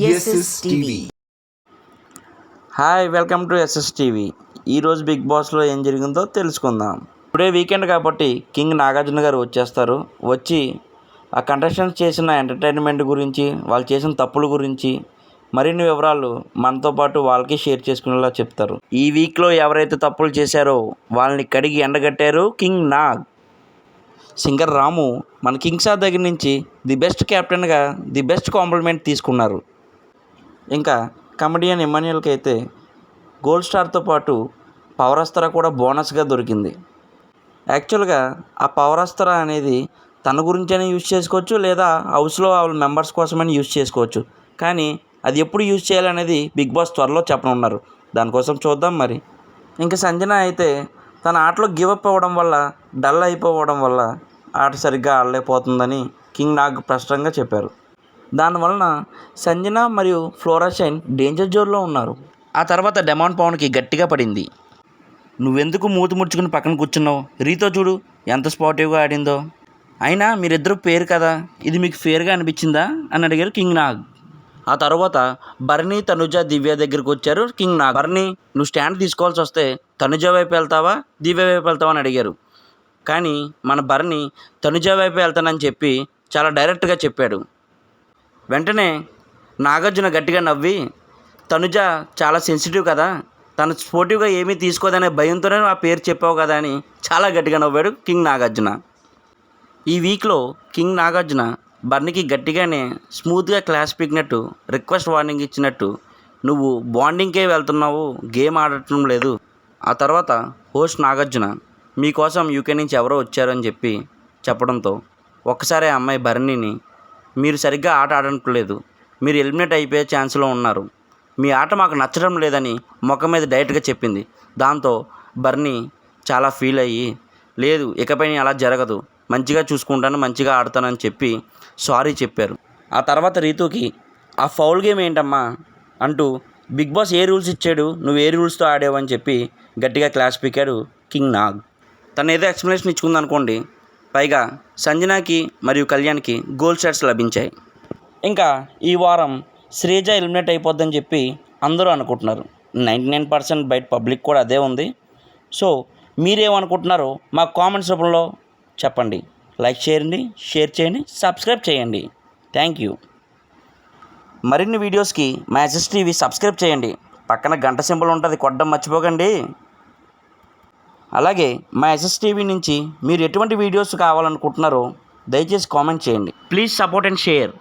SSTV. Hi, welcome to SSTV. ఈరోజు big బాస్లో ఏం జరిగిందో తెలుసుకుందాం. ఇప్పుడే వీకెండ్ కాబట్టి కింగ్ నాగార్జున గారు వచ్చేస్తారు. వచ్చి ఆ కంటెస్టెంట్స్ చేసిన ఎంటర్టైన్మెంట్ గురించి, వాళ్ళు చేసిన తప్పుల గురించి మరిన్ని వివరాలు మనతో పాటు వాళ్ళకి షేర్ చేసుకునేలా చెప్తారు. ఈ వీక్లో ఎవరైతే తప్పులు చేశారో వాళ్ళని కడిగి ఎండగట్టారు కింగ్ నాగ్. సింగర్ రాము మన కింగ్ సార్ దగ్గర నుంచి ది బెస్ట్ కెప్టెన్గా ది బెస్ట్ కాంప్లిమెంట్ తీసుకున్నారు. ఇంకా కమెడియన్ ఇమాన్యుయల్కి అయితే గోల్డ్ స్టార్తో పాటు పవర్ అస్త్రా కూడా బోనస్గా దొరికింది. యాక్చువల్గా ఆ పవర్ అస్త్రా అనేది తన గురించైనా యూజ్ చేసుకోవచ్చు, లేదా హౌస్లో వాళ్ళ మెంబర్స్ కోసమైనా యూజ్ చేసుకోవచ్చు. కానీ అది ఎప్పుడు యూజ్ చేయాలనేది బిగ్ బాస్ త్వరలో చెప్పనున్నారు. దానికోసం చూద్దాం మరి. ఇంకా సంజన అయితే తన ఆటలో గివప్ అవ్వడం వల్ల, డల్ అయిపోవడం వల్ల ఆట సరిగ్గా ఆడలేకపోతుందని కింగ్ నాగ్ స్పష్టంగా చెప్పారు. దానివలన సంజన మరియు ఫ్లోరా షైన్ డేంజర్ జోన్లో ఉన్నారు. ఆ తర్వాత డెమాన్ పవన్కి గట్టిగా పడింది. నువ్వెందుకు మూతి ముడుచుకుని పక్కన కూర్చున్నావు? రీతో చూడు ఎంత స్పాటివ్గా ఆడిందో. అయినా మీరిద్దరూ పేరు కదా, ఇది మీకు ఫేర్గా అనిపించిందా అని అడిగారు కింగ్ నాగ్. ఆ తర్వాత బర్నీ, తనుజ, దివ్య దగ్గరికి వచ్చారు కింగ్ నాగ్. బర్నీ, నువ్వు స్టాండ్ తీసుకోవాల్సి వస్తే తనుజ వైపు వెళ్తావా, దివ్య వైపు వెళ్తావా అని అడిగారు. కానీ మన బర్నీ తనుజ వైపు వెళ్తానని చెప్పి చాలా డైరెక్ట్గా చెప్పాడు. వెంటనే నాగార్జున గట్టిగా నవ్వి, తనుజ చాలా సెన్సిటివ్ కదా, తను స్పోర్టివ్గా ఏమీ తీసుకోదనే భయంతోనే ఆ పేరు చెప్పావు కదా అని చాలా గట్టిగా నవ్వాడు కింగ్ నాగార్జున. ఈ వీక్లో కింగ్ నాగార్జున బర్నీకి గట్టిగానే స్మూత్గా క్లాస్ పీకినట్టు, రిక్వెస్ట్ వార్నింగ్ ఇచ్చినట్టు, నువ్వు బాండింగ్కే వెళ్తున్నావు, గేమ్ ఆడటం లేదు. ఆ తర్వాత హోస్ట్ నాగార్జున మీకోసం యూకే నుంచి ఎవరో వచ్చారని చెప్పి చెప్పడంతో ఒక్కసారి ఆ అమ్మాయి బర్నీని, మీరు సరిగ్గా ఆట ఆడట్లేదు, మీరు ఎలిమినేట్ అయిపోయే ఛాన్స్లో ఉన్నారు, మీ ఆట మాకు నచ్చడం లేదని ముఖం మీద డైరెక్ట్గా చెప్పింది. దాంతో బర్నీ చాలా ఫీల్ అయ్యి, లేదు ఇకపై అలా జరగదు, మంచిగా చూసుకుంటాను, మంచిగా ఆడతానని చెప్పి సారీ చెప్పారు. ఆ తర్వాత రీతుకి ఆ ఫౌల్ గేమ్ ఏంటమ్మా అంటూ బిగ్ బాస్ ఏ రూల్స్ ఇచ్చాడు, నువ్వు ఏ రూల్స్తో ఆడావని చెప్పి గట్టిగా క్లాస్ పీకాడు కింగ్ నాగ్. తను ఏదో ఎక్స్ప్లెనేషన్ ఇచ్చుకుందనుకోండి. పైగా సంజనాకి మరియు కళ్యాణ్కి గోల్డ్ స్టార్స్ లభించాయి. ఇంకా ఈ వారం శ్రీజ ఎలిమినేట్ అయిపోద్దని చెప్పి అందరూ అనుకుంటున్నారు. 99% బయట పబ్లిక్ కూడా అదే ఉంది. సో మీరేమనుకుంటున్నారో మా కామెంట్స్ రూపంలో చెప్పండి. లైక్ చేయండి, షేర్ చేయండి, సబ్స్క్రైబ్ చేయండి. Thank you. మరిన్ని వీడియోస్కి మా SSTV సబ్స్క్రైబ్ చేయండి. పక్కన గంట సింబల్ ఉంటుంది, కొట్టడం మర్చిపోకండి. అలాగే మా SSTV నుంచి మీరు ఎటువంటి వీడియోస్ కావాలనుకుంటున్నారో దయచేసి కామెంట్ చేయండి. Please support and share.